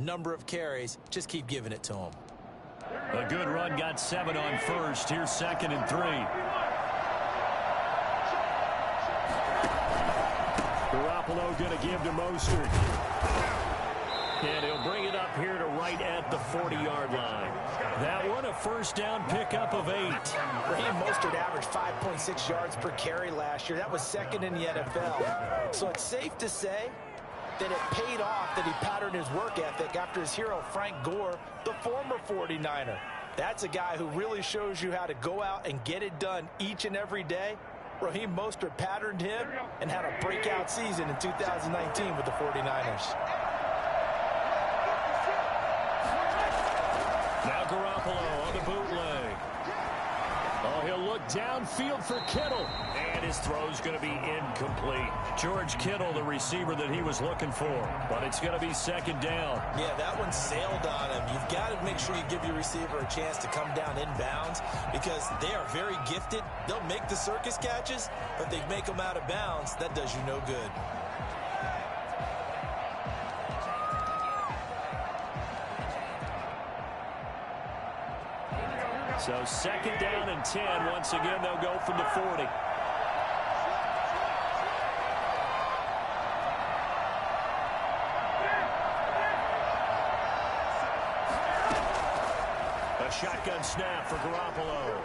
number of carries. Just keep giving it to him. A good run, got 7 on first. Here's 2nd and 3. Garoppolo going to give to Mostert. And he'll bring it up here to right at the 40-yard line. That one a first down pickup of 8. Raheem Mostert averaged 5.6 yards per carry last year. That was 2nd in the NFL. So it's safe to say that it paid off that he patterned his work ethic after his hero Frank Gore, the former 49er. That's a guy who really shows you how to go out and get it done each and every day. Raheem Mostert patterned him and had a breakout season in 2019 with the 49ers. Now Garoppolo on the bootleg. Oh, he'll look downfield for Kittle. And his throw's going to be incomplete. George Kittle, the receiver that he was looking for. But it's going to be 2nd down. Yeah, that one sailed on him. You've got to make sure you give your receiver a chance to come down inbounds because they are very gifted. They'll make the circus catches, but they make them out of bounds. That does you no good. So 2nd down and 10. Once again, they'll go from the 40. A shotgun snap for Garoppolo.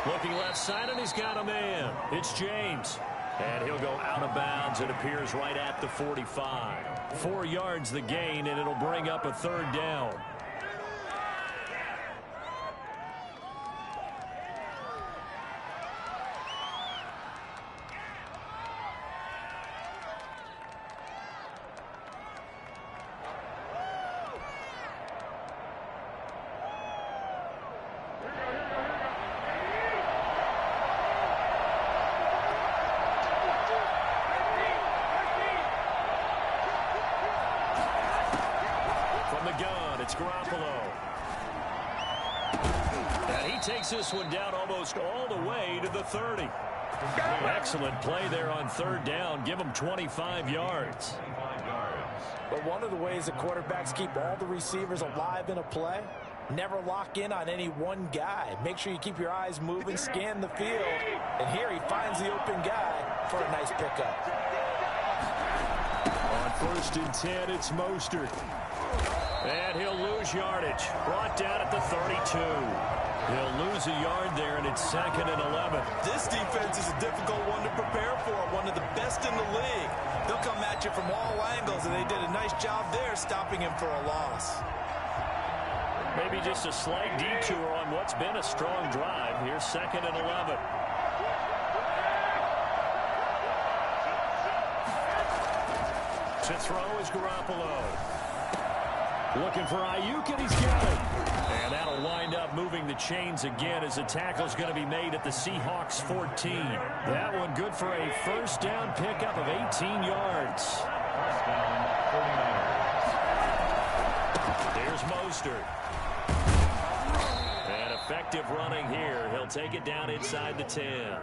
Looking left side, and he's got a man. It's James. And he'll go out of bounds. It appears right at the 45. 4 yards the gain, and it'll bring up a 3rd down. It's Garoppolo. And he takes this one down almost all the way to the 30. Excellent play there on 3rd down. Give him 25 yards. But one of the ways the quarterbacks keep all the receivers alive in a play, never lock in on any one guy. Make sure you keep your eyes moving, scan the field. And here he finds the open guy for a nice pickup. On 1st and 10, it's Mostert. And he'll lose yardage. Brought down at the 32. He'll lose a yard there, and it's 2nd and 11. This defense is a difficult one to prepare for, one of the best in the league. They'll come at you from all angles, and they did a nice job there stopping him for a loss. Maybe just a slight detour on what's been a strong drive. Here's 2nd and 11. To throw is Garoppolo. Looking for Ayuk, and he's got it. And that'll wind up moving the chains again as the tackle's going to be made at the Seahawks 14. That one good for a first down pickup of 18 yards. There's Mostert. And effective running here. He'll take it down inside the 10.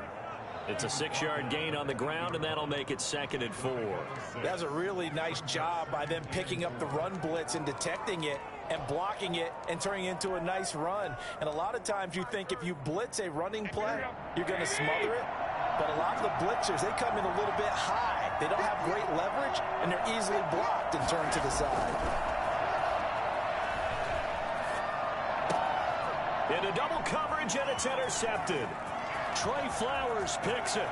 It's a 6-yard gain on the ground, and that'll make it 2nd and 4. That's a really nice job by them picking up the run blitz and detecting it and blocking it and turning it into a nice run. And a lot of times you think if you blitz a running play, you're going to smother it. But a lot of the blitzers, they come in a little bit high. They don't have great leverage, and they're easily blocked and turned to the side. Into double coverage, and it's intercepted. Trey Flowers picks it.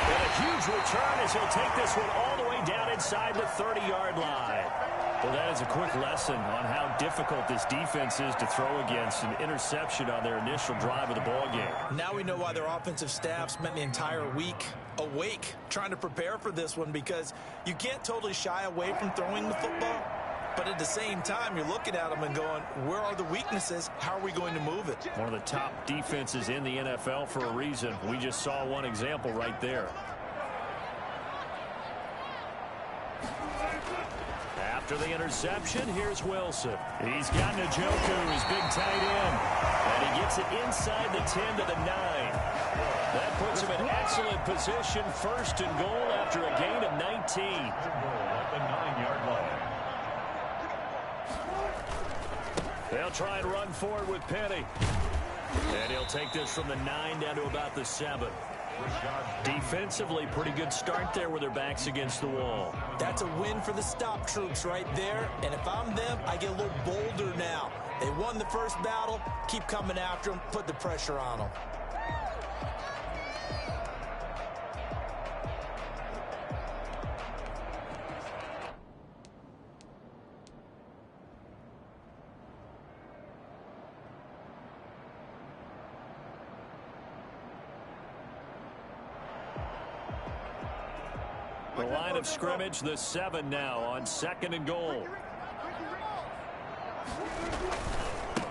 And a huge return as he'll take this one all the way down inside the 30-yard line. Well, that is a quick lesson on how difficult this defense is to throw against. An interception on their initial drive of the ballgame. Now we know why their offensive staff spent the entire week awake trying to prepare for this one, because you can't totally shy away from throwing the football. But at the same time, you're looking at them and going, where are the weaknesses? How are we going to move it? One of the top defenses in the NFL for a reason. We just saw one example right there. After the interception, here's Wilson. He's got Njoku, his big tight end. And he gets it inside the 10 to the 9. That puts him in excellent position, first and goal after a gain of 19. At the 9-yard line. They'll try and run forward with Penny. And he'll take this from the 9 down to about the 7. Defensively, pretty good start there with their backs against the wall. That's a win for the stop troops right there. And if I'm them, I get a little bolder now. They won the first battle. Keep coming after them. Put the pressure on them. The line of scrimmage, the 7 now on 2nd and goal.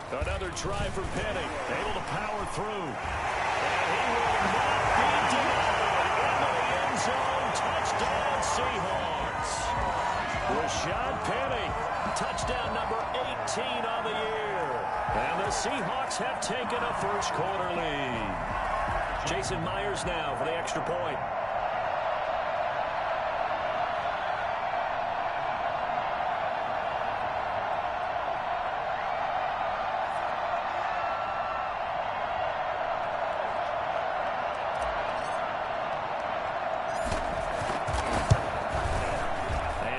Another try for Penny. Able to power through. And he will not be denied. Into the end zone. Touchdown, Seahawks. Rashad Penny. Touchdown number 18 on the year. And the Seahawks have taken a first-quarter lead. Jason Myers now for the extra point.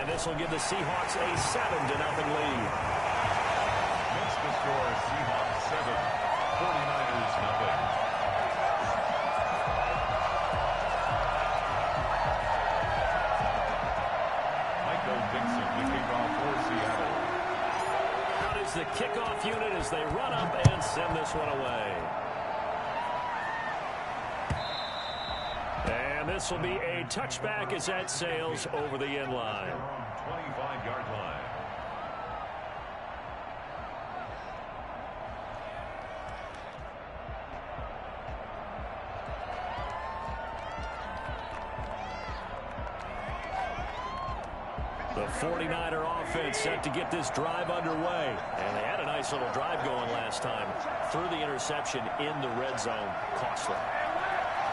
This will give the Seahawks a 7-0 lead. That's the score, Seahawks 7, 49ers nothing. Michael Dixon, the kickoff for Seattle. Out is the kickoff unit as they run up and send this one away. And this will be a touchback as that sails over the end line. 25-yard line. The 49er offense set to get this drive underway. And they had a nice little drive going last time. Threw the interception in the red zone. Costly.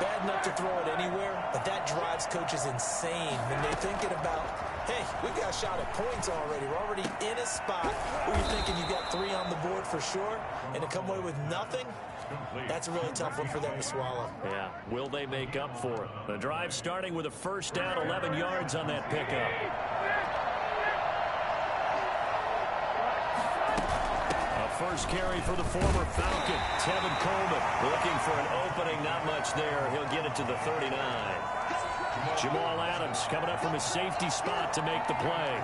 Bad enough to throw it anywhere, but that drives coaches insane when they're thinking about, hey, we got a shot at points already. We're already in a spot where you're thinking you got 3 on the board for sure, and to come away with nothing, that's a really tough one for them to swallow. Yeah, will they make up for it? The drive starting with a first down, 11 yards on that pickup. First carry for the former Falcon, Tevin Coleman, looking for an opening, not much there. He'll get it to the 39. Jamal Adams coming up from a safety spot to make the play.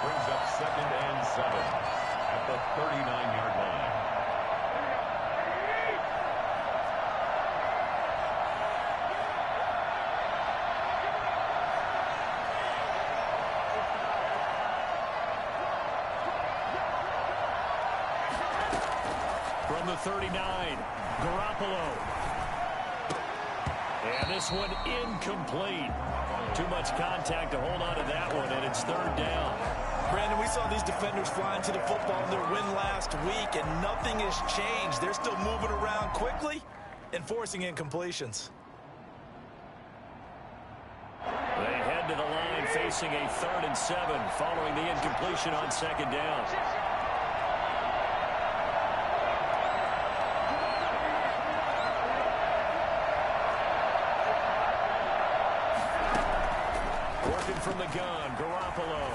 Brings up 2nd and 7 at the 39-yard line. From the 39, Garoppolo. And this one incomplete. Too much contact to hold on to that one, and it's 3rd down. Brandon, we saw these defenders flying to the football in their win last week, and nothing has changed. They're still moving around quickly and forcing incompletions. They head to the line facing a 3rd and 7 following the incompletion on 2nd down. From the gun, Garoppolo.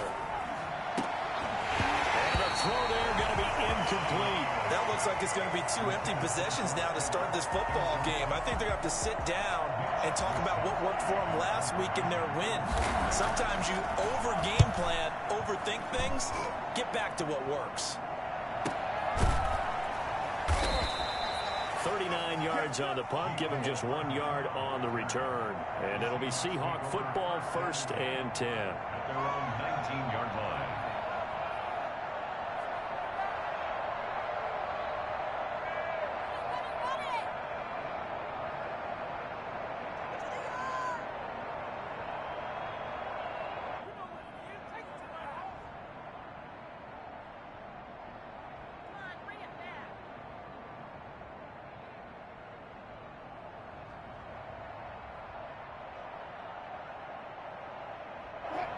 And the throw there going to be incomplete. That looks like it's going to be 2 empty possessions now to start this football game. I think they're going to have to sit down and talk about what worked for them last week in their win. Sometimes you over-game plan, overthink things, get back to what works. 39 yards on the punt, give him just 1 yard on the return. And it'll be Seahawk football, 1st and 10. At their own 19-yard line.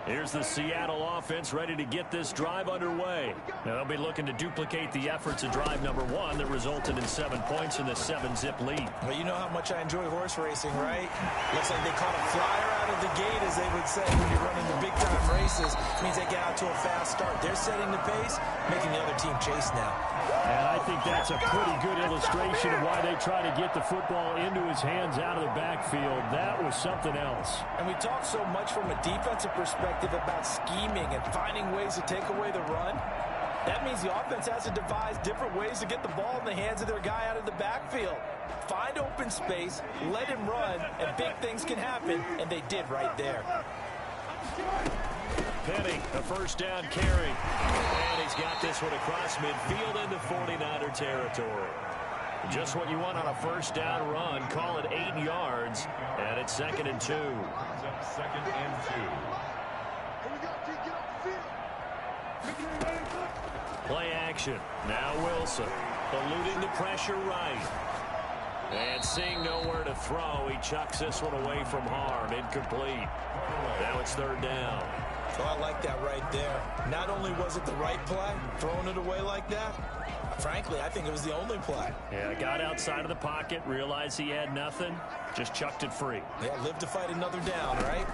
Here's the Seattle offense ready to get this drive underway. Now they'll be looking to duplicate the efforts of drive number 1 that resulted in 7 points in the 7-zip lead. Well, you know how much I enjoy horse racing, right? Looks like they caught a flyer out of the gate, as they would say, when you're running the big-time races. It means they get out to a fast start. They're setting the pace, making the other team chase now. And I think that's a pretty good illustration of why they try to get the football into his hands out of the backfield. That was something else. And we talk so much from a defensive perspective about scheming and finding ways to take away the run. That means the offense has to devise different ways to get the ball in the hands of their guy out of the backfield. Find open space, let him run, and big things can happen, and they did right there. Penny, a first down carry. And he's got this one across midfield into 49er territory. Just what you want on a first down run. Call it 8 yards, and it's 2nd and 2. 2nd and 2. Play action. Now Wilson, eluding the pressure right. And seeing nowhere to throw, he chucks this one away from harm. Incomplete. Now it's 3rd down. Oh, I like that right there. Not only was it the right play, throwing it away like that, frankly, I think it was the only play. Yeah, got outside of the pocket, realized he had nothing, just chucked it free. Yeah, live to fight another down, right?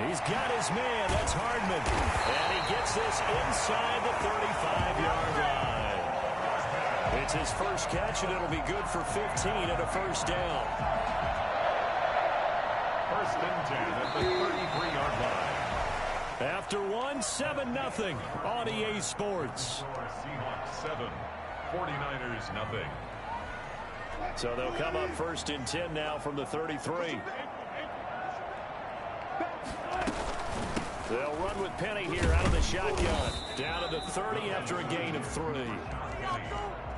He's got his man. That's Hardman. And he gets this inside the 35-yard line. It's his first catch, and it'll be good for 15 and a first down. 1st and 10 at the 33-yard line. After 7-0 on EA Sports. Seahawks 7, 49ers nothing. So they'll come up 1st and 10 now from the 33. They'll run with Penny here out of the shotgun. Down to the 30 after a gain of 3.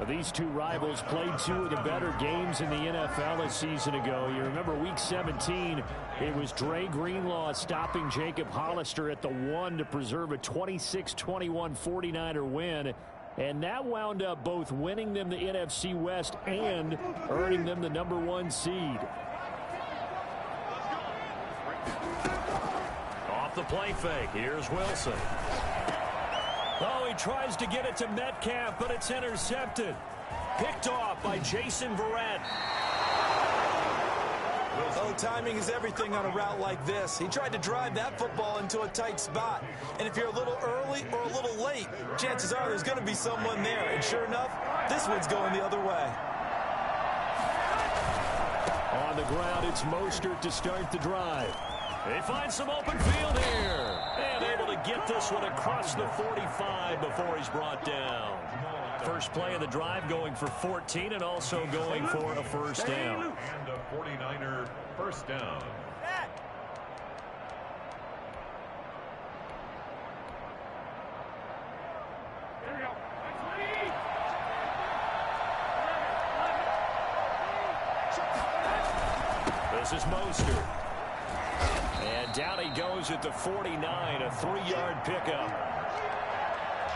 These two rivals played 2 of the better games in the NFL a season ago. You remember week 17, it was Dre Greenlaw stopping Jacob Hollister at the 1 to preserve a 26-21 49er win. And that wound up both winning them the NFC West and earning them the number 1 seed. Off the play fake, here's Wilson. Oh, he tries to get it to Metcalf, but it's intercepted. Picked off by Jason Verrett. Oh, timing is everything on a route like this. He tried to drive that football into a tight spot. And if you're a little early or a little late, chances are there's going to be someone there. And sure enough, this one's going the other way. On the ground, it's Mostert to start the drive. They find some open field here. And able to get this one across the 45 before he's brought down. First play of the drive going for 14 and also going for a first down. And a 49er first down. This is Mostert. And down he goes at the 49, a 3-yard pickup.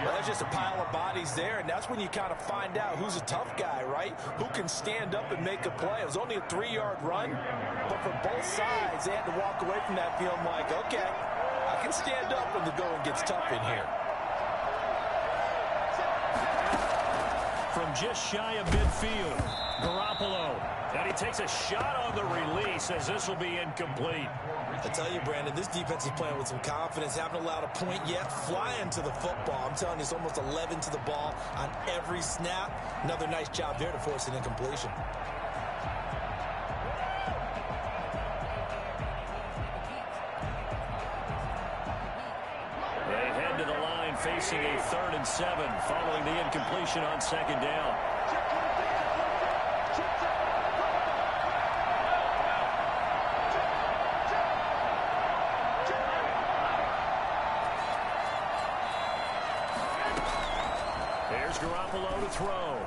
Well, there's just a pile of bodies there, and that's when you kind of find out who's a tough guy, right? Who can stand up and make a play. It was only a 3-yard run, but for both sides, they had to walk away from that field like, okay, I can stand up when the going gets tough in here. From just shy of midfield, Garoppolo. And he takes a shot on the release as this will be incomplete. I tell you, Brandon, this defense is playing with some confidence. Haven't allowed a point yet. Flying to the football. I'm telling you, it's almost 11 to the ball on every snap. Another nice job there to force an incompletion. They head to the line facing a 3rd and 7 following the incompletion on 2nd down. Here's Garoppolo to throw.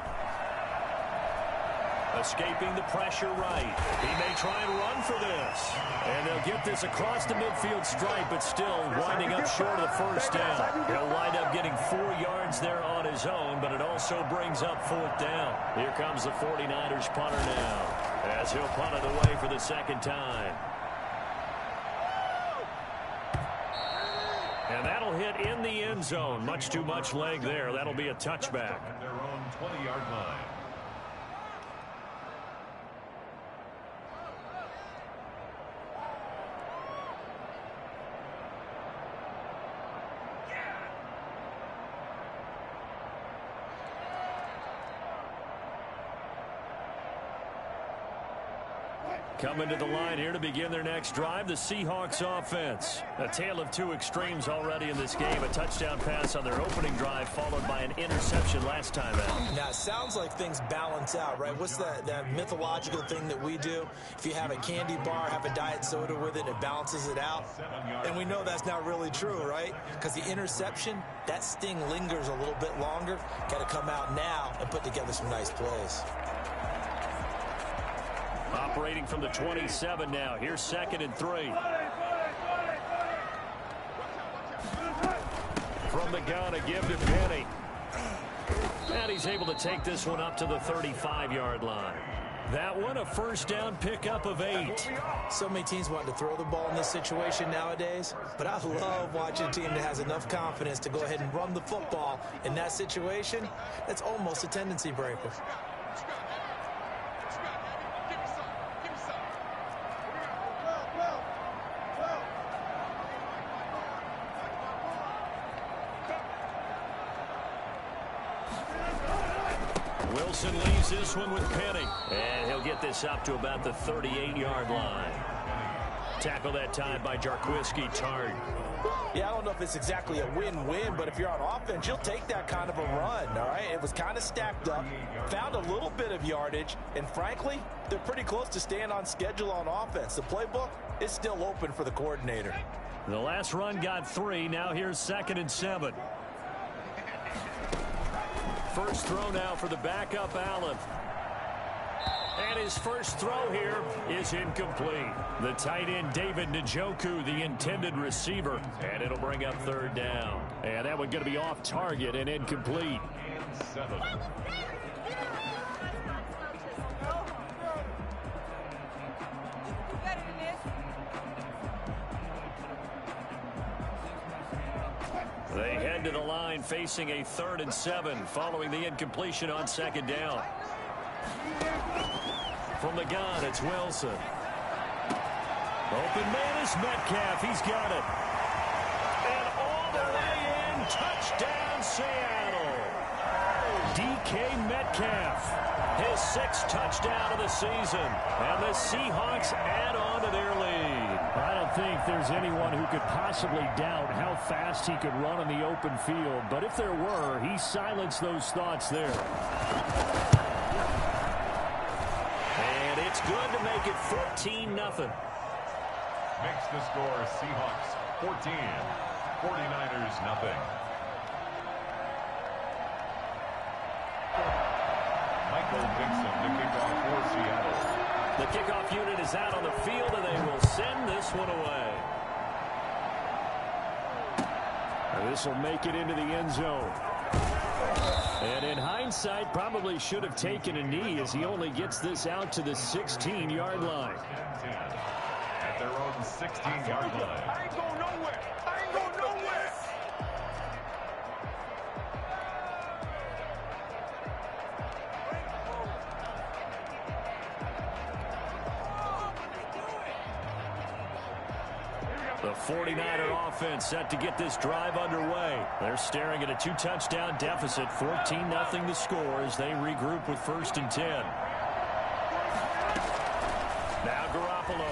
Escaping the pressure right. He may try and run for this. And they'll get this across the midfield stripe, but still winding up short of the first down. He'll wind up getting 4 yards there on his own, but it also brings up 4th down. Here comes the 49ers punter now, as he'll punt it away for the 2nd time. And that'll hit in the end zone. Much too much leg there. That'll be a touchback. At their own 20-yard line. Coming to the line here to begin their next drive, the Seahawks offense. A tale of two extremes already in this game. A touchdown pass on their opening drive, followed by an interception last time out. Now, it sounds like things balance out, right? What's that mythological thing that we do? If you have a candy bar, have a diet soda with it, it balances it out. And we know that's not really true, right? Because the interception, that sting lingers a little bit longer. Got to come out now and put together some nice plays. Operating from the 27 now. Here's 2nd and 3. From the gun, a give to Penny. And he's able to take this one up to the 35-yard line. That one, a first down pickup of 8. So many teams want to throw the ball in this situation nowadays, but I love watching a team that has enough confidence to go ahead and run the football. In that situation, that's almost a tendency breaker. Wilson leaves this one with Penny. And he'll get this up to about the 38-yard line. Tackle that time by Jarquiski Tart. Yeah, I don't know if it's exactly a win-win, but if you're on offense, you'll take that kind of a run, all right? It was kind of stacked up, found a little bit of yardage, and frankly, they're pretty close to staying on schedule on offense. The playbook is still open for the coordinator. The last run got 3. Now here's 2nd and 7. First throw now for the backup Allen. And his first throw here is incomplete. The tight end David Njoku, the intended receiver. And it'll bring up 3rd down. And that one going to be off target and incomplete. 7. They head to the line facing a 3rd and 7 following the incompletion on 2nd down. From the gun, it's Wilson. Open man is Metcalf. He's got it. And all the way in, touchdown Seattle. DK Metcalf, his 6th touchdown of the season. And the Seahawks add on to their lead. I don't think there's anyone who could possibly doubt how fast he could run on the open field. But if there were, he silenced those thoughts there. And it's good to make it 14-0. Makes the score Seahawks 14, 49ers nothing. Michael Dixon to kick off for Seattle. The kickoff unit is out on the field, and they will send this one away. This will make it into the end zone. And in hindsight, probably should have taken a knee as he only gets this out to the 16-yard line. 10 at their own 16-yard line. I ain't going nowhere. I ain't going nowhere. The 49er offense set to get this drive underway. They're staring at a 2-touchdown deficit, 14-0 the score as they regroup with 1st and 10. Now Garoppolo.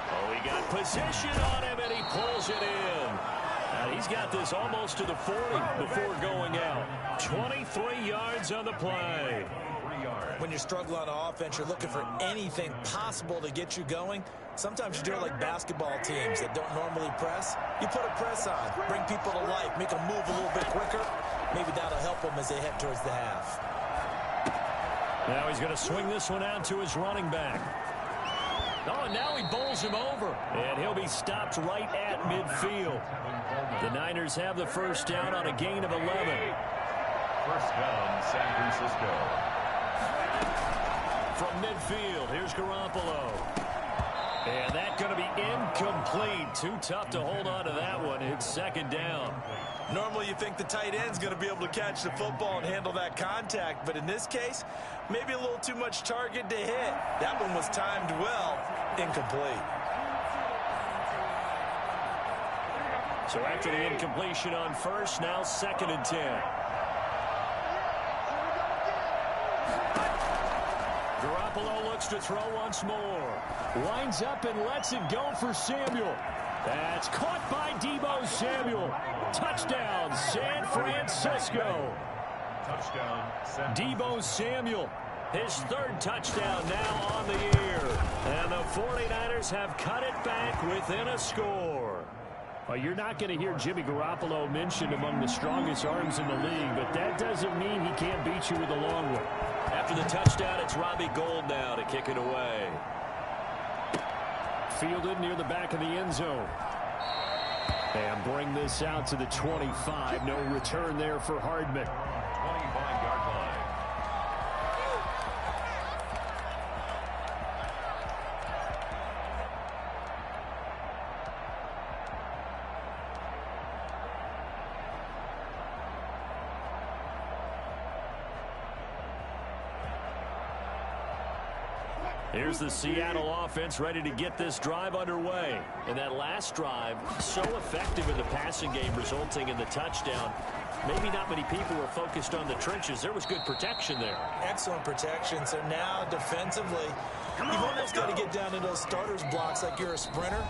Oh, he got position on him, and he pulls it in. And he's got this almost to the 40 before going out. 23 yards on the play. When you're struggling on offense, you're looking for anything possible to get you going. Sometimes you do it like basketball teams that don't normally press. You put a press on, bring people to life, make them move a little bit quicker. Maybe that'll help them as they head towards the half. Now he's going to swing this one out to his running back. Oh, and now he bowls him over. And he'll be stopped right at midfield. The Niners have the first down on a gain of 11. First down, San Francisco. From midfield, here's Garoppolo. And that's going to be incomplete. Too tough to hold on to that one. It's second down. Normally you think the tight end's going to be able to catch the football and handle that contact, but in this case, maybe a little too much target to hit. That one was timed well. Incomplete. So after the incompletion on first, now 2nd and 10. Garoppolo looks to throw once more. Winds up and lets it go for Samuel. That's caught by Deebo Samuel. Touchdown, San Francisco. Touchdown, Deebo Samuel. His 3rd touchdown now on the year. And the 49ers have cut it back within a score. Well, you're not going to hear Jimmy Garoppolo mentioned among the strongest arms in the league, but that doesn't mean he can't beat you with a long one. After the touchdown, it's Robbie Gould now to kick it away. Fielded near the back of the end zone. And bring this out to the 25. No return there for Hardman. 25-yard line. Here's the Seattle offense ready to get this drive underway. And that last drive, so effective in the passing game, resulting in the touchdown. Maybe not many people were focused on the trenches. There was good protection there. Excellent protection. So now defensively, you've almost got to get down to those starters blocks like you're a sprinter.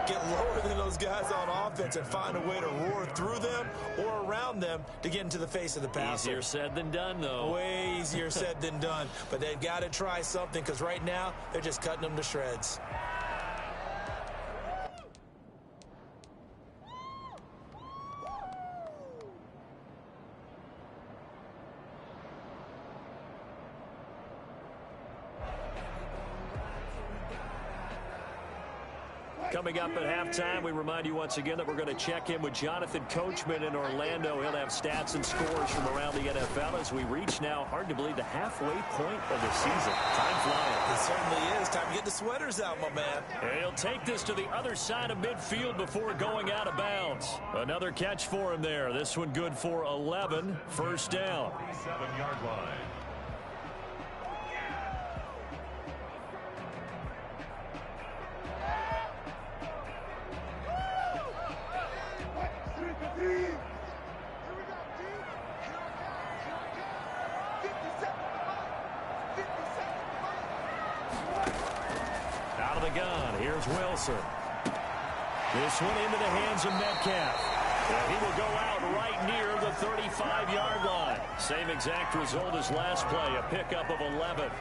Get lower than those guys on offense and find a way to roar through them or around them to get into the face of the passer. Easier said than done, though. Way easier said than done. But they've got to try something because right now they're just cutting them to shreds. Coming up at halftime, we remind you once again that we're going to check in with Jonathan Coachman in Orlando. He'll have stats and scores from around the NFL as we reach now, hard to believe, the halfway point of the season. Time flying. It certainly is. Time to get the sweaters out, my man. And he'll take this to the other side of midfield before going out of bounds. Another catch for him there. This one good for 11. First down. 7-yard line. Out of the gun, here's Wilson. This one into the hands of Metcalf. And he will go out right near the 35-yard line. Same exact result as last play, a pickup of 11.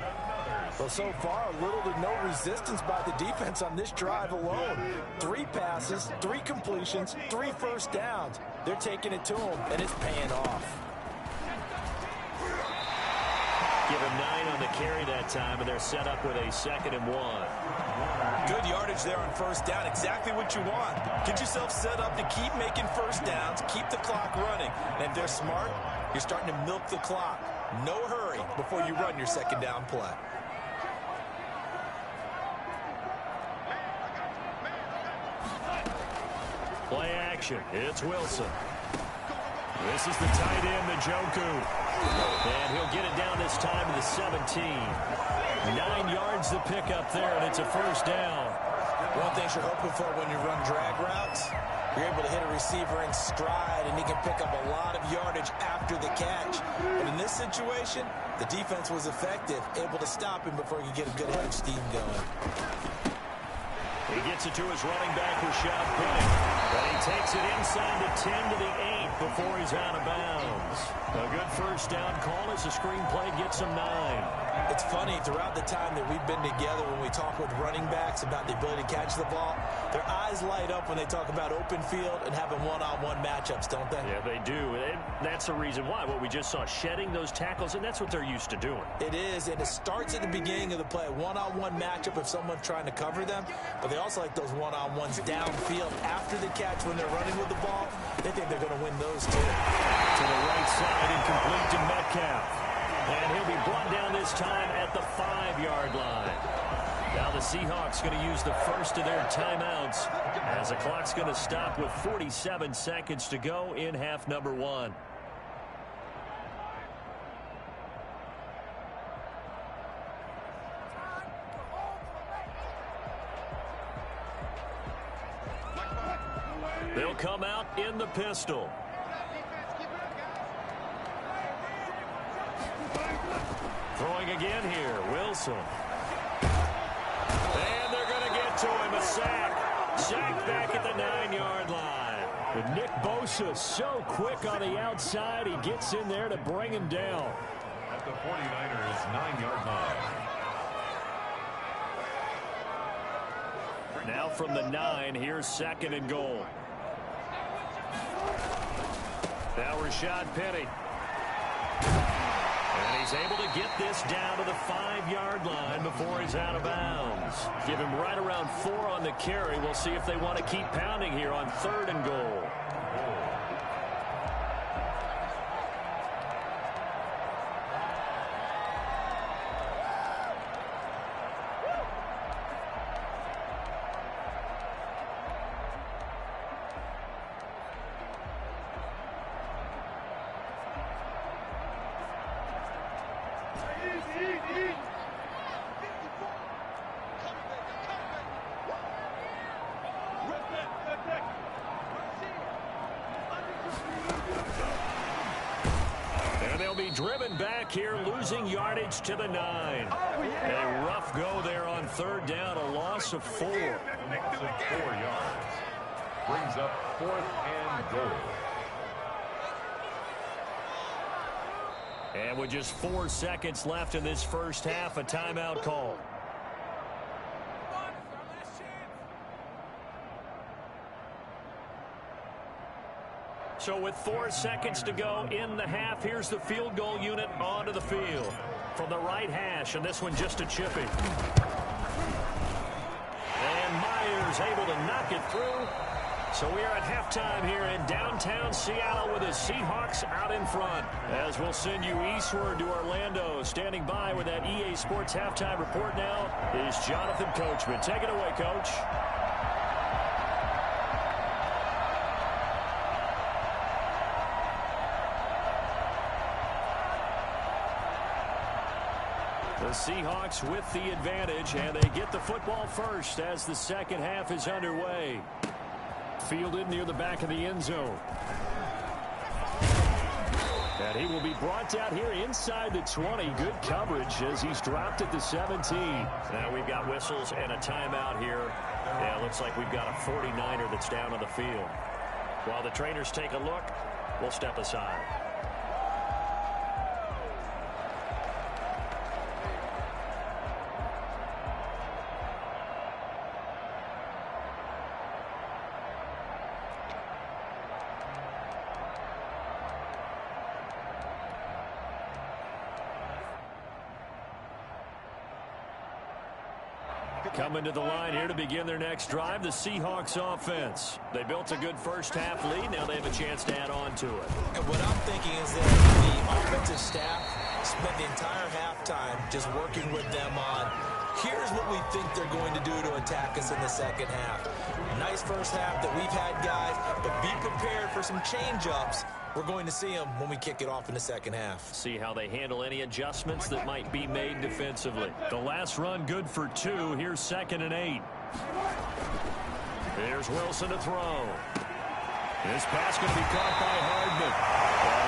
Well, so far, little to no resistance by the defense on this drive alone. 3 passes, 3 completions, 3 first downs. They're taking it to him, and it's paying off. Give him 9 on the carry that time, and they're set up with a 2nd and 1. Good yardage there on first down. Exactly what you want. Get yourself set up to keep making first downs, keep the clock running. And if they're smart, you're starting to milk the clock. No hurry before you run your second down play. Play action. It's Wilson. This is the tight end, Njoku. And he'll get it down this time to the 17. 9 yards to pick up there, and it's a first down. One thing you're hoping for when you run drag routes, you're able to hit a receiver in stride, and he can pick up a lot of yardage after the catch. But in this situation, the defense was effective, able to stop him before he could get a good head of steam going. He gets it to his running back, Rashad Penny. But he takes it inside the 10 to the 8 before he's out of bounds. A good first down call as the screenplay gets him 9. It's funny, throughout the time that we've been together, when we talk with running backs about the ability to catch the ball, their eyes light up when they talk about open field and having one-on-one matchups, don't they? Yeah, they do. That's the reason why. What we just saw, shedding those tackles, and that's what they're used to doing. It is, and it starts at the beginning of the play. One-on-one matchup if someone's trying to cover them, but they also like those one-on-ones downfield after the catch when they're running with the ball. They think they're going to win those too. To the right side and complete to Metcalf. And he'll be brought down this time at the 5-yard line. Now the Seahawks going to use the first of their timeouts as the clock's going to stop with 47 seconds to go in half number 1. They'll come out in the pistol. Throwing again here, Wilson. And they're going to get to him, a sack. Sack back at the 9-yard line. But Nick Bosa so quick on the outside, he gets in there to bring him down. At the 49ers 9-yard line. Now from the 9, here's 2nd and goal. Now Rashad Penny. And he's able to get this down to the 5-yard line before he's out of bounds. Give him right around 4 on the carry. We'll see if they want to keep pounding here on 3rd and goal. Driven back here, losing yardage to the 9. A rough go there on 3rd down, a loss of 4. Loss of 4 yards. Brings up 4th and goal. And with just 4 seconds left in this first half, a timeout call. So with 4 seconds to go in the half, here's the field goal unit onto the field. From the right hash, and this one just a chippy. And Myers able to knock it through. So we are at halftime here in downtown Seattle with the Seahawks out in front. As we'll send you eastward to Orlando. Standing by with that EA Sports halftime report now is Jonathan Coachman. Take it away, Coach. The Seahawks with the advantage, and they get the football first as the second half is underway. Fielded near the back of the end zone. And he will be brought out here inside the 20. Good coverage as he's dropped at the 17. Now we've got whistles and a timeout here. Yeah, it looks like we've got a 49er that's down on the field. While the trainers take a look, we'll step aside. Coming to the line here to begin their next drive, the Seahawks offense. They built a good first half lead. Now they have a chance to add on to it. And what I'm thinking is that the offensive staff spent the entire halftime just working with them on, here's what we think they're going to do to attack us in the second half. Nice first half that we've had, guys, but be prepared for some change-ups. We're going to see them when we kick it off in the second half. See how they handle any adjustments that might be made defensively. The last run good for 2. Here's 2nd and 8. Here's Wilson to throw. This pass going to be caught by Hardman.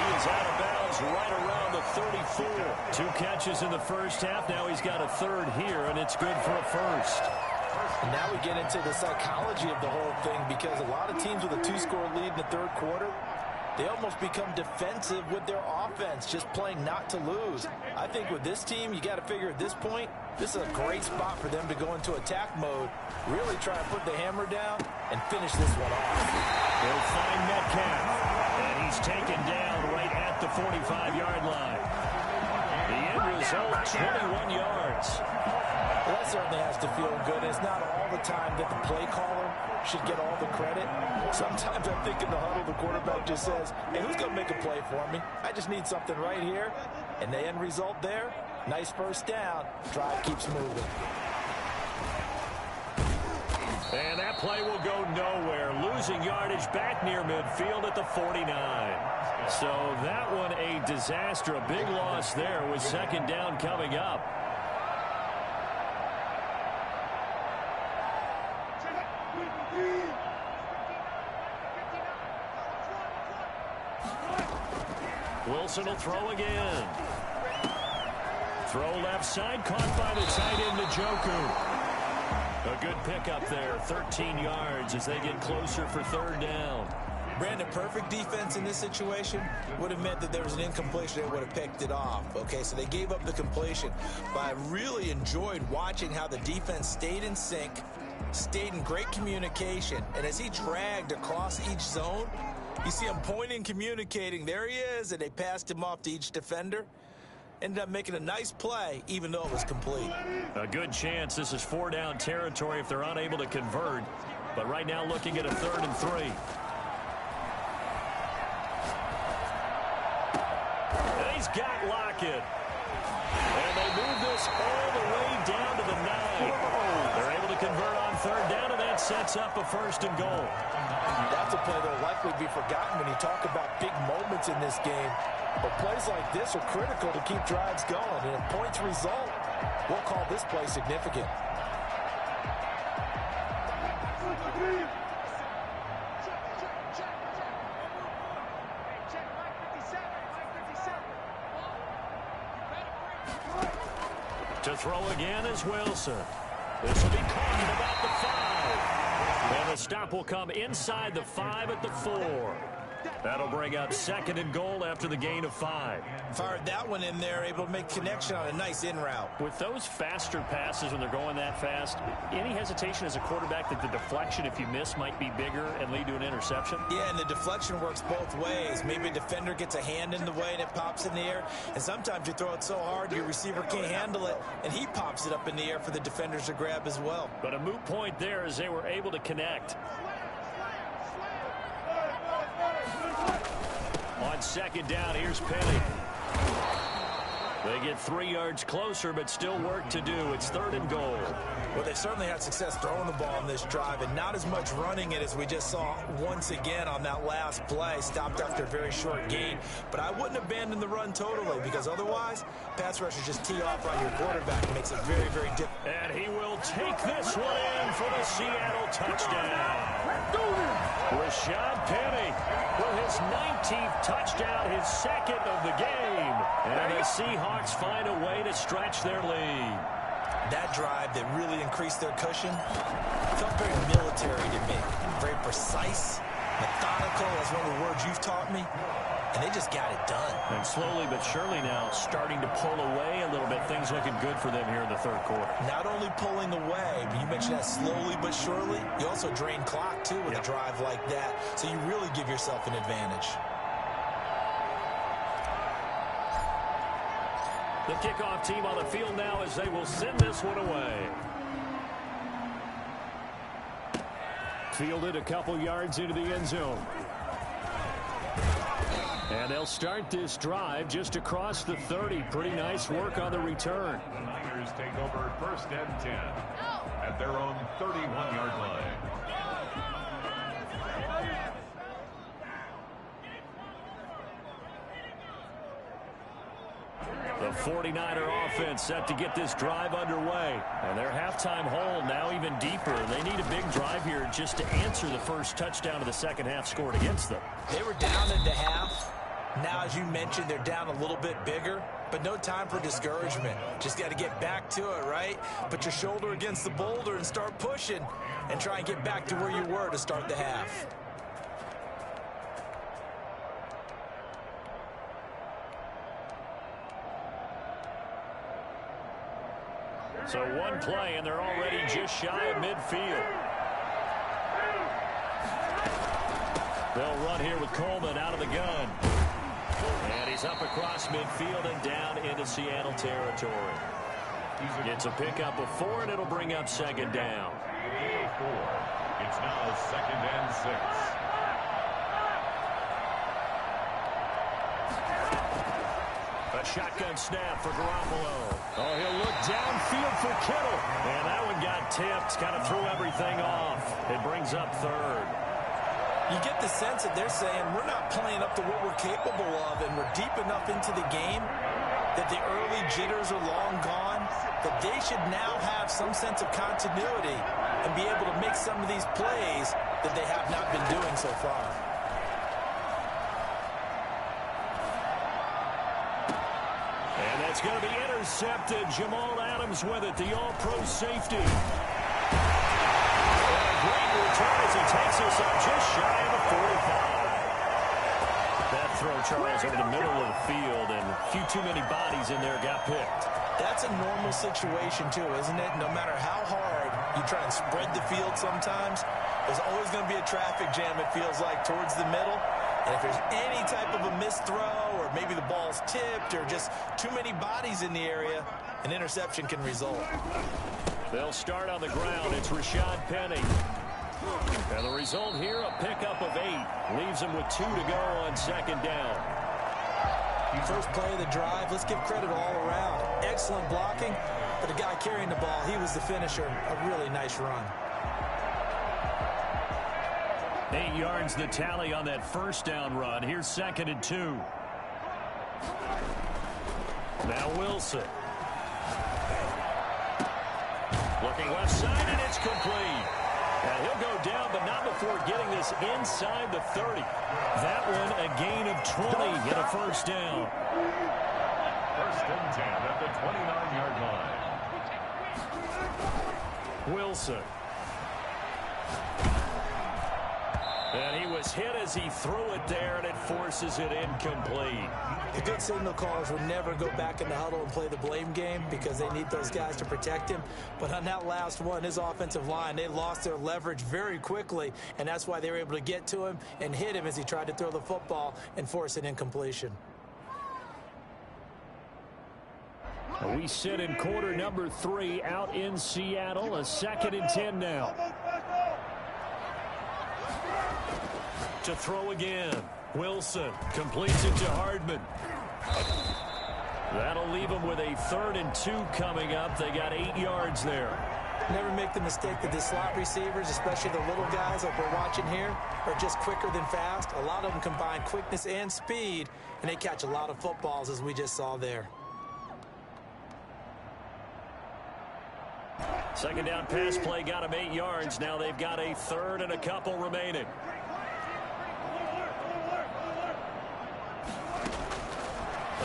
He is out of bounds right around the 34. 2 catches in the first half. Now he's got a 3rd here, and it's good for a first. And now we get into the psychology of the whole thing, because a lot of teams with a 2-score lead in the third quarter, they almost become defensive with their offense, just playing not to lose. I think with this team, you got to figure at this point, this is a great spot for them to go into attack mode, really try to put the hammer down and finish this one off. They'll find Metcalf, and he's taken down right at the 45-yard line. The end result, 21 yards. Well, that certainly has to feel good. It's not all the time that the play caller should get all the credit. Sometimes I think in the huddle, the quarterback just says, hey, who's going to make a play for me? I just need something right here. And the end result there, nice first down. Drive keeps moving. That play will go nowhere. Losing yardage back near midfield at the 49. So that one a disaster. A big loss there with second down coming up. Wilson will throw again. Throw left side, caught by the tight end, Njoku. A good pickup there, 13 yards as they get closer for third down. Brandon, perfect defense in this situation would have meant that there was an incompletion. They would have picked it off. Okay, so they gave up the completion. But I really enjoyed watching how the defense stayed in sync, stayed in great communication. And as he dragged across each zone, you see him pointing, communicating. There he is, and they passed him off to each defender. Ended up making a nice play, even though it was complete. A good chance this is 4-down territory if they're unable to convert. But right now looking at a 3rd and 3. And he's got Lockett. And they move this all the way down to the 9. They're able to convert on 3rd down, and that sets up a 1st and goal. That's a play that will likely be forgotten when you talk about big moments in this game. But plays like this are critical to keep drives going. And if points result, we'll call this play significant. To throw again is Wilson. This will be caught at about the 5. And the stop will come inside the 5 at the 4. That'll bring up 2nd and goal after the gain of 5. Fired that one in there, able to make connection on a nice in route. With those faster passes when they're going that fast, any hesitation as a quarterback that the deflection, if you miss, might be bigger and lead to an interception? Yeah, and the deflection works both ways. Maybe a defender gets a hand in the way and it pops in the air. And sometimes you throw it so hard your receiver can't handle it, and he pops it up in the air for the defenders to grab as well. But a moot point there as they were able to connect. On 2nd down, here's Penny. They get 3 yards closer, but still work to do. It's 3rd and goal. Well, they certainly had success throwing the ball in this drive, and not as much running it as we just saw once again on that last play. Stopped after a very short gain. But I wouldn't abandon the run totally, because otherwise, pass rushers just tee off on your quarterback. It makes it very, very difficult. And he will take this one in for the Seattle touchdown. Rashad Penny with his 19th touchdown, his 2nd of the game. And the Seahawks find a way to stretch their lead. That drive that really increased their cushion felt very military to me. Very precise, methodical, that's one of the words you've taught me. And they just got it done. And slowly but surely now starting to pull away a little bit. Things looking good for them here in the 3rd quarter. Not only pulling away, but you mentioned that slowly but surely. You also drain clock, too, with a drive like that. So you really give yourself an advantage. The kickoff team on the field now as they will send this one away. Fielded a couple yards into the end zone. And they'll start this drive just across the 30. Pretty nice work on the return. The Niners take over 1st and 10 at their own 31-yard line. The 49er offense set to get this drive underway. And their halftime hole now even deeper. They need a big drive here just to answer the first touchdown of the 2nd half scored against them. They were down into half. Now, as you mentioned, they're down a little bit bigger, but no time for discouragement. Just got to get back to it, right? Put your shoulder against the boulder and start pushing and try and get back to where you were to start the half. So one play, and they're already just shy of midfield. They'll run here with Coleman out of the gun. And he's up across midfield and down into Seattle territory. It's a pickup of 4, and it'll bring up 2nd down. 4. It's now 2nd and 6. A shotgun snap for Garoppolo. Oh, he'll look downfield for Kittle. And that one got tipped, kind of threw everything off. It brings up third. You get the sense that they're saying we're not playing up to what we're capable of, and we're deep enough into the game that the early jitters are long gone, that they should now have some sense of continuity and be able to make some of these plays that they have not been doing so far. And that's going to be intercepted. Jamal Adams with it, the all-pro safety. Great return as he takes us up just shy of the 45. That throw, Charles, over the middle of the field, and a few too many bodies in there got picked. That's a normal situation, too, isn't it? No matter how hard you try and spread the field sometimes, there's always going to be a traffic jam, it feels like, towards the middle. And if there's any type of a missed throw, or maybe the ball's tipped, or just too many bodies in the area, an interception can result. They'll start on the ground. It's Rashad Penny. And the result here, a pickup of 8. Leaves him with 2 to go on second down. First play of the drive, let's give credit all around. Excellent blocking, but the guy carrying the ball, he was the finisher. A really nice run. 8 yards the tally on that first down run. Here's 2nd and 2. Now Wilson. Looking left side, and it's complete. And he'll go down, but not before getting this inside the 30. That one a gain of 20 and a first down. 1st and 10 at the 29-yard line. Wilson. And he was hit as he threw it there, and it forces it incomplete. The good signal callers would never go back in the huddle and play the blame game because they need those guys to protect him. But on that last one, his offensive line, they lost their leverage very quickly, and that's why they were able to get to him and hit him as he tried to throw the football and force an incompletion. We sit in quarter number 3 out in Seattle. A 2nd and 10 now. To throw again. Wilson completes it to Hardman. That'll leave them with a 3rd and 2 coming up. They got 8 yards there. Never make the mistake that the slot receivers, especially the little guys like we're watching here, are just quicker than fast. A lot of them combine quickness and speed, and they catch a lot of footballs, as we just saw there. 2nd down pass play got them 8 yards. Now they've got a 3rd and a couple remaining.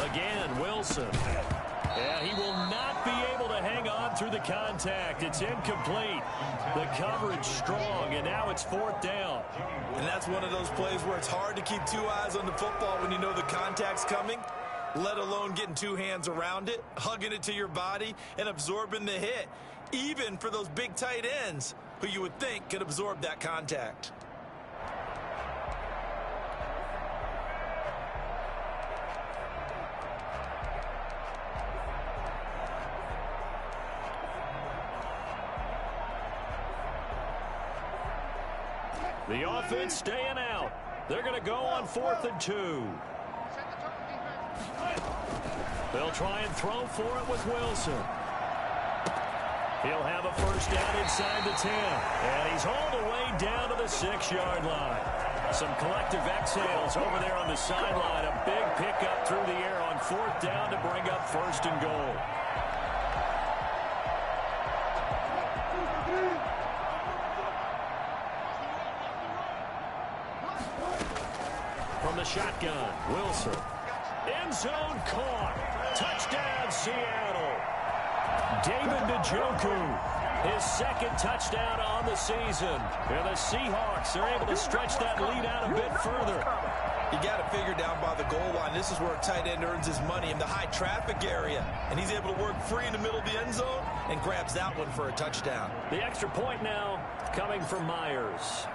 Again, Wilson. Yeah, he will not be able to hang on through the contact. It's incomplete. The coverage strong, and now it's 4th down. And that's one of those plays where it's hard to keep 2 eyes on the football when you know the contact's coming, let alone getting 2 hands around it, hugging it to your body, and absorbing the hit, even for those big tight ends who you would think could absorb that contact. The offense staying out. They're going to go on 4th and 2. They'll try and throw for it with Wilson. He'll have a first down inside the 10. And he's all the way down to the 6-yard line. Some collective exhales over there on the sideline. A big pickup through the air on 4th down to bring up 1st and goal. From the shotgun, Wilson. End zone caught. Touchdown, Seattle. David Njoku, his 2nd touchdown on the season. And the Seahawks are able to stretch that lead out a bit further. You got to figure down by the goal line. This is where a tight end earns his money in the high traffic area. And he's able to work free in the middle of the end zone and grabs that one for a touchdown. The extra point now coming from Myers.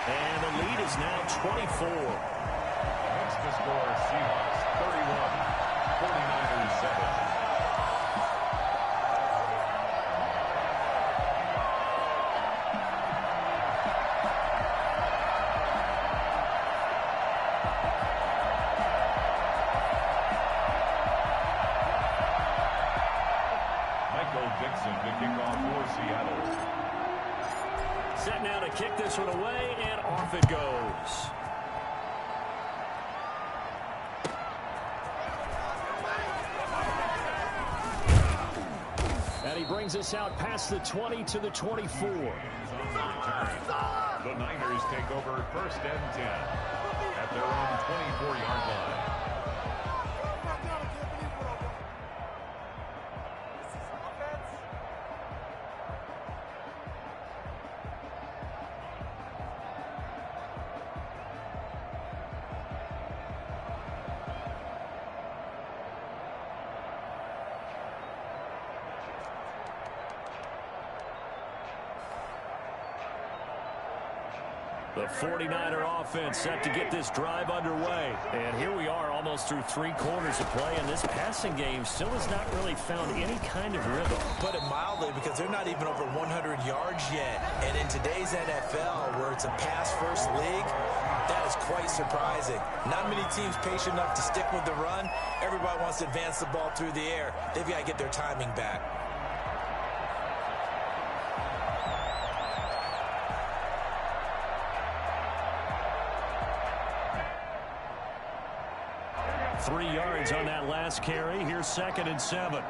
And the lead is now 24. Makes the score Seahawks 31, 49ers 7. Seattle. Set now to kick this one away, and off it goes. And he brings us out past the 20 to the 24. The Niners take over 1st and 10 at their own 24-yard line. The 49er offense set to get this drive underway. And here we are almost through 3 quarters of play, and this passing game still has not really found any kind of rhythm. Put it mildly, because they're not even over 100 yards yet. And in today's NFL, where it's a pass-first league, that is quite surprising. Not many teams patient enough to stick with the run. Everybody wants to advance the ball through the air. They've got to get their timing back. Three yards on that last carry. Here's 2nd and 7.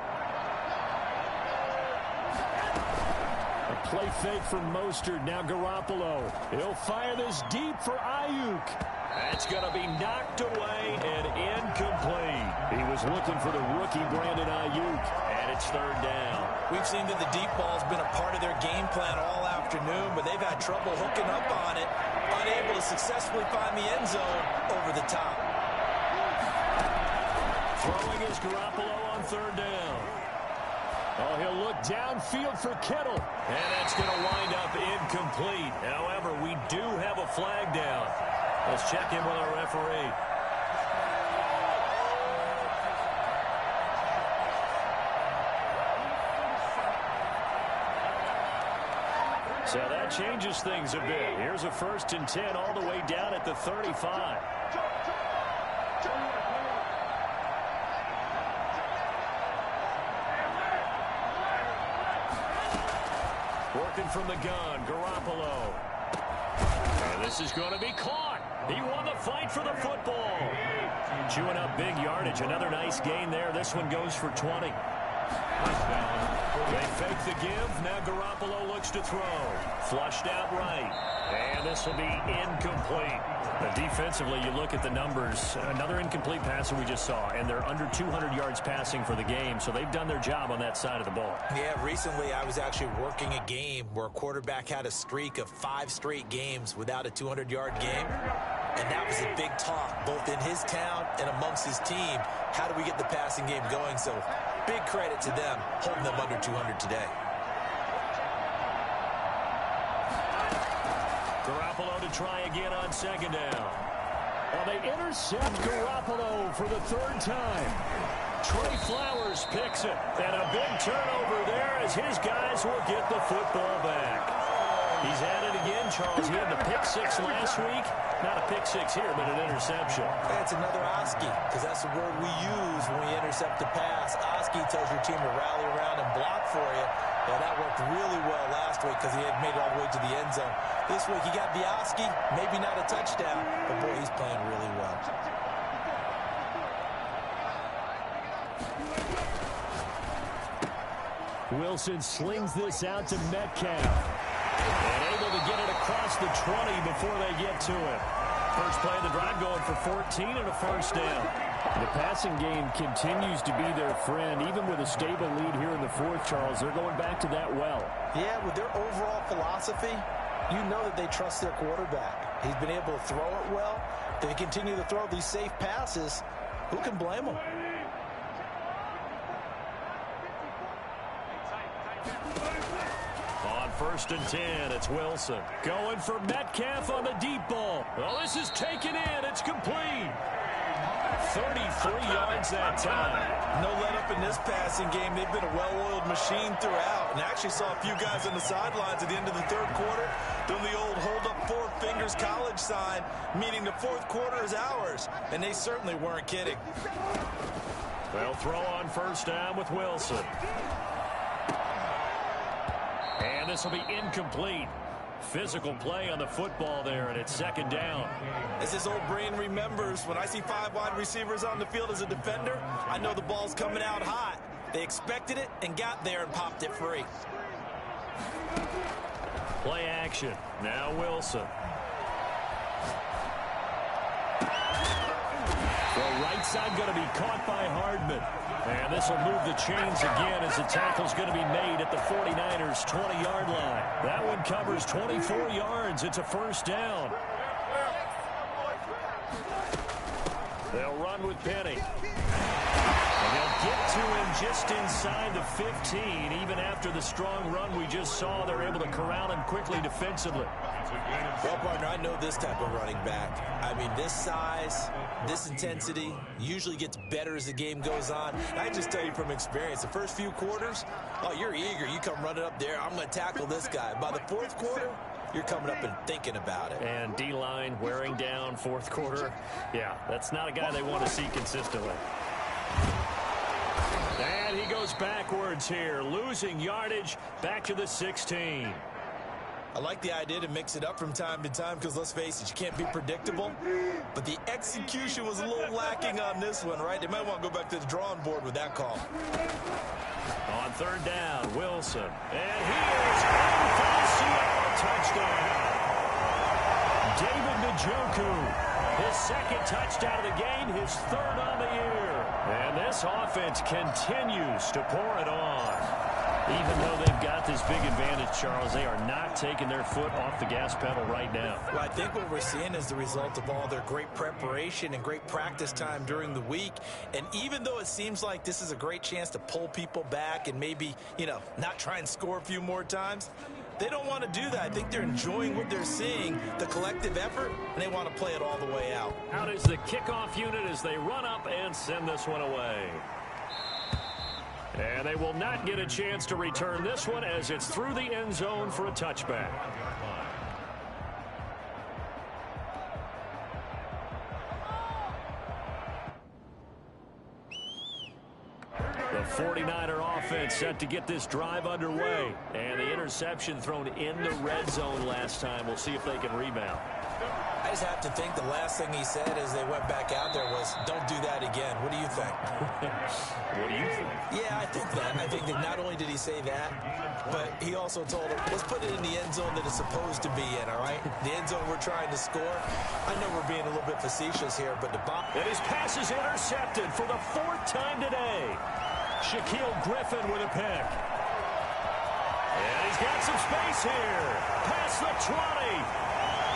A play fake from Mostert. Now Garoppolo. He'll fire this deep for Ayuk. That's going to be knocked away and incomplete. He was looking for the rookie Brandon Ayuk. And it's 3rd down. We've seen that the deep ball's been a part of their game plan all afternoon, but they've had trouble hooking up on it, unable to successfully find the end zone over the top. Throwing is Garoppolo on 3rd down. Oh, he'll look downfield for Kittle. And that's going to wind up incomplete. However, we do have a flag down. Let's check in with our referee. So that changes things a bit. Here's a 1st and 10 all the way down at the 35. Working from the gun, Garoppolo. And this is going to be caught. He won the fight for the football. Chewing up big yardage. Another nice gain there. This one goes for 20. They fake the give. Now Garoppolo looks to throw. Flushed out right. And this will be incomplete. Defensively, you look at the numbers. Another incomplete passer we just saw, and they're under 200 yards passing for the game, so they've done their job on that side of the ball. Yeah, recently I was actually working a game where a quarterback had a streak of 5 straight games without a 200-yard game, and that was a big talk, both in his town and amongst his team. How do we get the passing game going? So big credit to them, holding them under 200 today. Garoppolo to try again on 2nd down. Well, they intercept Garoppolo for the 3rd time. Trey Flowers picks it. And a big turnover there as his guys will get the football back. He's at it again, Charles. He had the pick-6 last week. Not a pick-6 here, but an interception. That's another Oski, because that's the word we use when we intercept a pass. Oski tells your team to rally around and block for you. Yeah, that worked really well last week because he had made it all the way to the end zone. This week he got the Oski, maybe not a touchdown, but boy, he's playing really well. Wilson slings this out to Metcalf. And able to get it across the 20 before they get to it. First play of the drive going for 14 and a 1st down. The passing game continues to be their friend. Even with a stable lead here in the 4th, Charles, they're going back to that well. Yeah, with their overall philosophy, you know that they trust their quarterback. He's been able to throw it well. If they continue to throw these safe passes, who can blame them? On 1st and 10, it's Wilson. Going for Metcalf on the deep ball. Well, this is taken in. It's complete. 33 yards that time. No let up in this passing game. They've been a well-oiled machine throughout. And I actually saw a few guys on the sidelines at the end of the 3rd quarter doing the old hold up 4 fingers college sign, meaning the 4th quarter is ours. And they certainly weren't kidding. They'll throw on 1st down with Wilson. And this will be incomplete. Physical play on the football there, and it's second down. As his old brain remembers, when I see 5 wide receivers on the field as a defender, I know the ball's coming out hot. They expected it and got there and popped it free. Play action. Now Wilson. The right side going to be caught by Hardman. And this will move the chains again as the tackle's going to be made at the 49ers' 20-yard line. That one covers 24 yards. It's a first down. They'll run with Penny. And they'll get to him just inside the 15. Even after the strong run we just saw, they're able to corral him quickly defensively. Well, partner, I know this type of running back. I mean, this size, this intensity usually gets better as the game goes on. And I just tell you from experience, the first few quarters, oh, you're eager. You come running up there, I'm going to tackle this guy. By the fourth quarter, you're coming up and thinking about it. And D-line wearing down fourth quarter. Yeah, that's not a guy they want to see consistently. And he goes backwards here, losing yardage back to the 16. I like the idea to mix it up from time to time because, let's face it, you can't be predictable. But the execution was a little lacking on this one, right? They might want to go back to the drawing board with that call. On third down, Wilson. And he is in for the Seattle touchdown. David Njoku. His second touchdown of the game, his third on the year. And this offense continues to pour it on. Even though they've got this big advantage, Charles, they are not taking their foot off the gas pedal right now. Well, I think what we're seeing is the result of all their great preparation and great practice time during the week. And even though it seems like this is a great chance to pull people back and maybe, not try and score a few more times, they don't want to do that. I think they're enjoying what they're seeing, the collective effort, and they want to play it all the way out. Out is the kickoff unit as they run up and send this one away. And they will not get a chance to return this one as it's through the end zone for a touchback. The 49er offense set to get this drive underway. And the interception thrown in the red zone last time. We'll see if they can rebound. I just have to think the last thing he said as they went back out there was, don't do that again. What do you think? What do you think? Yeah, I think that. I think that not only did he say that, but he also told him, let's put it in the end zone that it's supposed to be in, all right? The end zone we're trying to score. I know we're being a little bit facetious here, but the bomb... And his pass is intercepted for the 4th time today. Shaquille Griffin with a pick. And he's got some space here. Past the 20.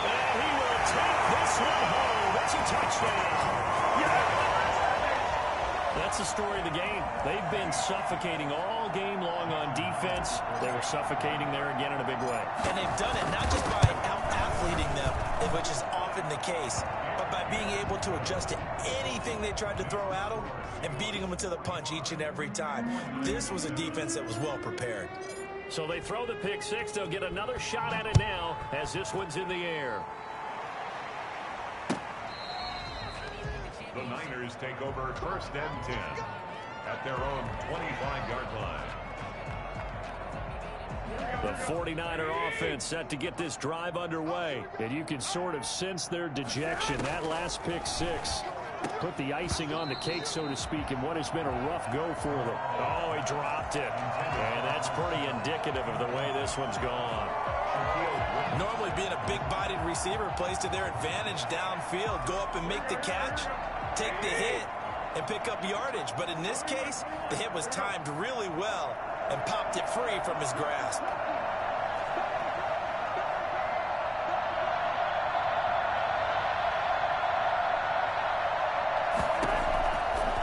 And he will take this one home. It's a touchdown. Yeah. That's the story of the game. They've been suffocating all game long on defense. They were suffocating there again in a big way. And they've done it not just by out-athleting them, which is often the case, but by being able to adjust to anything they tried to throw at them and beating them to the punch each and every time. This was a defense that was well prepared. So they throw the pick six. They'll get another shot at it now as this one's in the air. The Niners take over 1st and 10 at their own 25-yard line. The 49er offense set to get this drive underway. And you can sort of sense their dejection. That last pick six put the icing on the cake, so to speak, in what has been a rough go for them. Oh, he dropped it. And that's pretty indicative of the way this one's gone. Normally being a big-bodied receiver plays to their advantage downfield. Go up and make the catch, take the hit, and pick up yardage. But in this case, the hit was timed really well and popped it free from his grasp.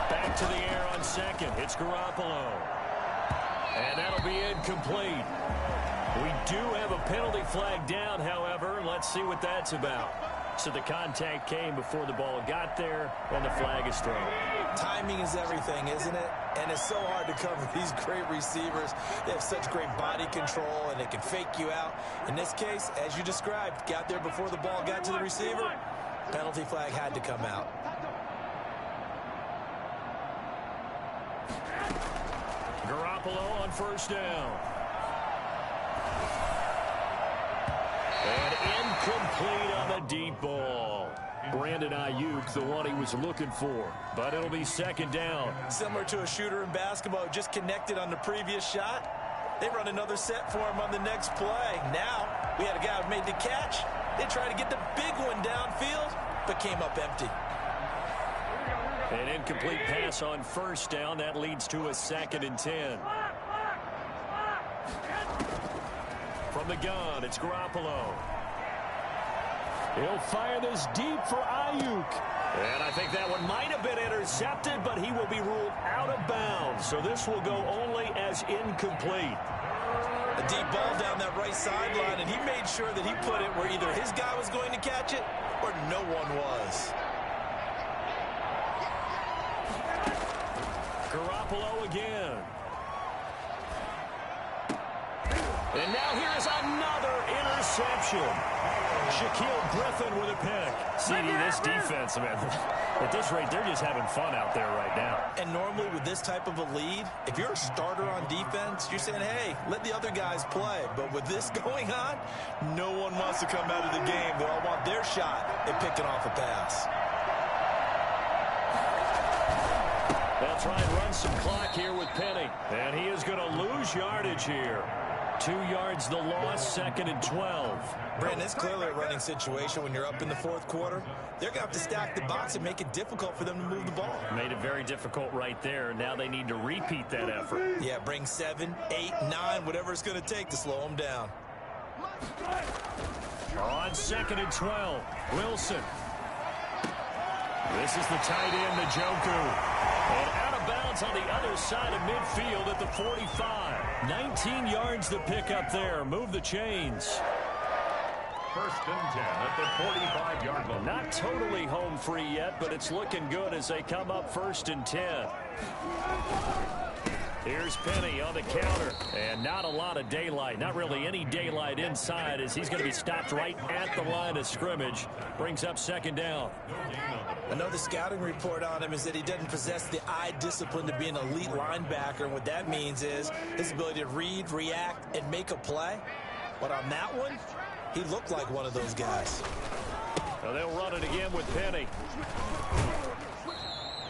Back to the air on second. It's Garoppolo. And that'll be incomplete. We do have a penalty flag down, however. Let's see what that's about. So the contact came before the ball got there, and the flag is thrown. Timing is everything, isn't it? And it's so hard to cover these great receivers. They have such great body control, and they can fake you out. In this case, as you described, got there before the ball got to the receiver. Penalty flag had to come out. Garoppolo on first down. And incomplete on the deep ball. Brandon Ayuk, the one he was looking for. But it'll be second down. Similar to a shooter in basketball who just connected on the previous shot. They run another set for him on the next play. Now, we had a guy who made the catch. They tried to get the big one downfield, but came up empty. An incomplete pass on first down. That leads to a 2nd and 10. From the gun, it's Garoppolo. He'll fire this deep for Ayuk. And I think that one might have been intercepted, but he will be ruled out of bounds. So this will go only as incomplete. A deep ball down that right sideline, and he made sure that he put it where either his guy was going to catch it or no one was. Garoppolo again. And now here's another interception. Shaquille Griffin with a pick. CD, this defense, man, at this rate, they're just having fun out there right now. And normally with this type of a lead, if you're a starter on defense, you're saying, hey, let the other guys play. But with this going on, no one wants to come out of the game. They all want their shot at picking off a pass. They'll try and run some clock here with Penny. And he is going to lose yardage here. 2 yards the loss, 2nd and 12. Brandon, it's clearly a running situation when you're up in the 4th quarter. They're going to have to stack the box and make it difficult for them to move the ball. Made it very difficult right there. Now they need to repeat that effort. Yeah, bring 7, 8, 9, whatever it's going to take to slow them down. On 2nd and 12, Wilson. This is the tight end, Njoku. And out of bounds on the other side of midfield at the 45. 19 yards to pick up there. Move the chains. 1st and 10 at the 45-yard line. Not totally home free yet, but it's looking good as they come up 1st and 10. Here's Penny on the counter. And not a lot of daylight. Not really any daylight inside as he's going to be stopped right at the line of scrimmage. Brings up 2nd down. I know the scouting report on him is that he doesn't possess the eye discipline to be an elite linebacker. And what that means is his ability to read, react, and make a play. But on that one, he looked like one of those guys. Now they'll run it again with Penny.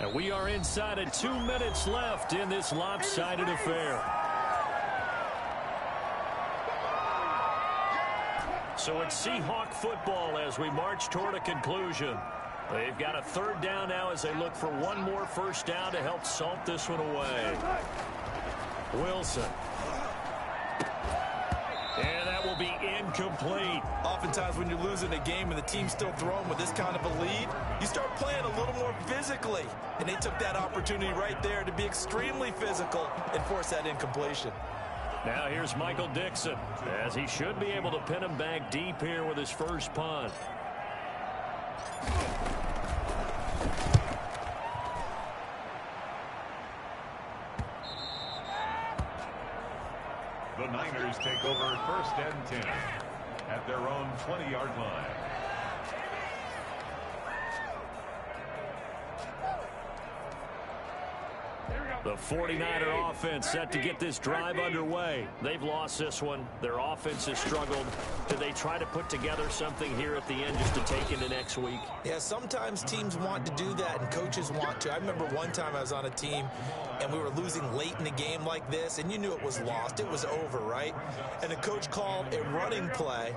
And we are inside of 2 minutes left in this lopsided affair. So it's Seahawk football as we march toward a conclusion. They've got a 3rd down now as they look for one more 1st down to help salt this one away. Wilson. And that will be incomplete. Oftentimes when you're losing a game and the team's still throwing with this kind of a lead, you start playing a little more physically. And they took that opportunity right there to be extremely physical and force that incompletion. Now here's Michael Dixon as he should be able to pin him back deep here with his first punt. The Niners take over 1st and 10 at their own 20-yard line. The 49er offense set to get this drive underway. They've lost this one. Their offense has struggled. Do they try to put together something here at the end just to take into next week? Yeah, sometimes teams want to do that and coaches want to. I remember one time I was on a team and we were losing late in a game like this and you knew it was lost. It was over, right? And the coach called a running play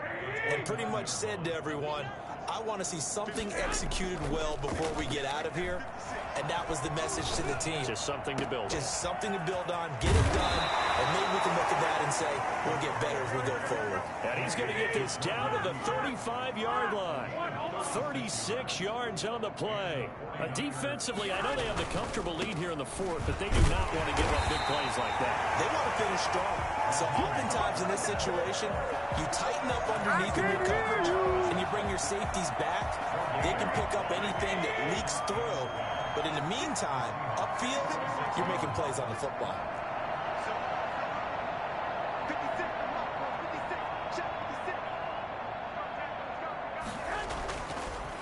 and pretty much said to everyone, I want to see something executed well before we get out of here. And that was the message to the team. Just something to build on. Just something to build on, get it done, and maybe we can look at that and say, we'll get better as we go forward. And he's going to get this down to the 35-yard line. 36 yards on the play. Defensively, I know they have the comfortable lead here in the 4th, but they do not want to give up big plays like that. They want to finish strong. So oftentimes in this situation, you tighten up underneath in your coverage, and you bring your safeties back. They can pick up anything that leaks through. But in the meantime, upfield, you're making plays on the football.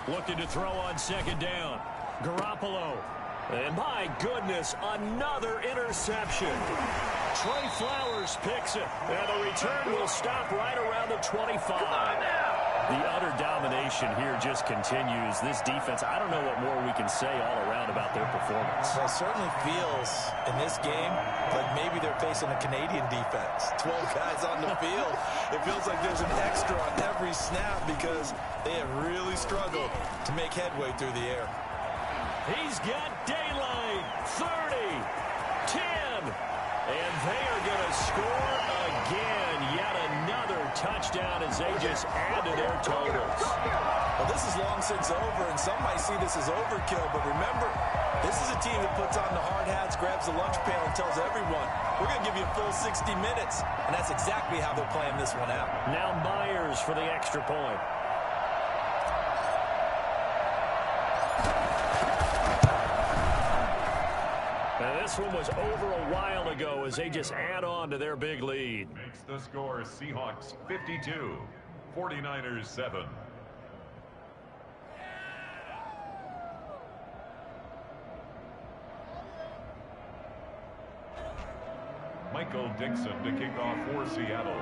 Looking to throw on 2nd down. Garoppolo. And my goodness, another interception. Trey Flowers picks it. And the return will stop right around the 25. The utter domination here just continues. This defense, I don't know what more we can say all around about their performance. Well, it certainly feels in this game like maybe they're facing a Canadian defense. 12 guys on the field. It feels like there's an extra on every snap because they have really struggled to make headway through the air. He's got daylight. 30, 10, and they are going to score again. Yet another touchdown as they just add to their totals. Well, this is long since over, and some might see this as overkill, but remember, this is a team that puts on the hard hats, grabs the lunch pail, and tells everyone, we're going to give you a full 60 minutes, and that's exactly how they're playing this one out. Now Myers for the extra point. Now this one was over a while ago as they just add on to their big lead. Makes the score Seahawks 52, 49ers 7. Michael Dixon to kick off for Seattle.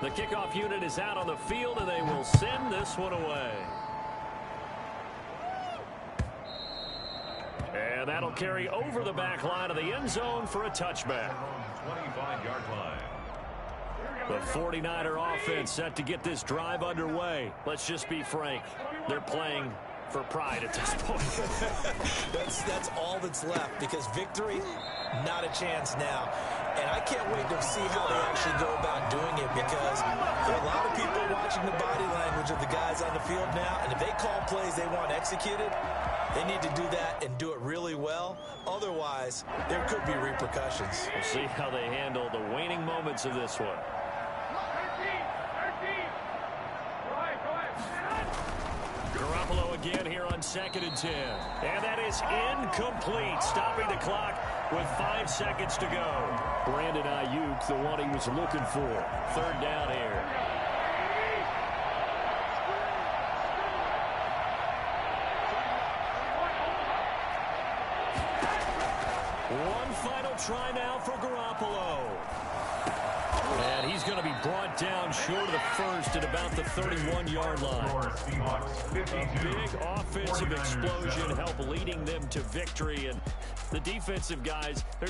The kickoff unit is out on the field, and they will send this one away. And that'll carry over the back line of the end zone for a touchback. 25-yard line. The 49er offense set to get this drive underway. Let's just be frank. They're playing for pride at this point. That's all that's left because victory, not a chance now. And I can't wait to see how they actually go about doing it because there are a lot of people watching the body language of the guys on the field now. And if they call plays they want executed, they need to do that and do it really well. Otherwise, there could be repercussions. We'll see how they handle the waning moments of this one. Garoppolo again here on 2nd and 10. And that is incomplete, stopping the clock with 5 seconds to go. Brandon Ayuk, the one he was looking for. 3rd down here. One final try now for Garoppolo. And he's going to be brought down short of the first at about the 31-yard line. Seahawks 52. Big offensive explosion help leading them to victory. And the defensive guys, they're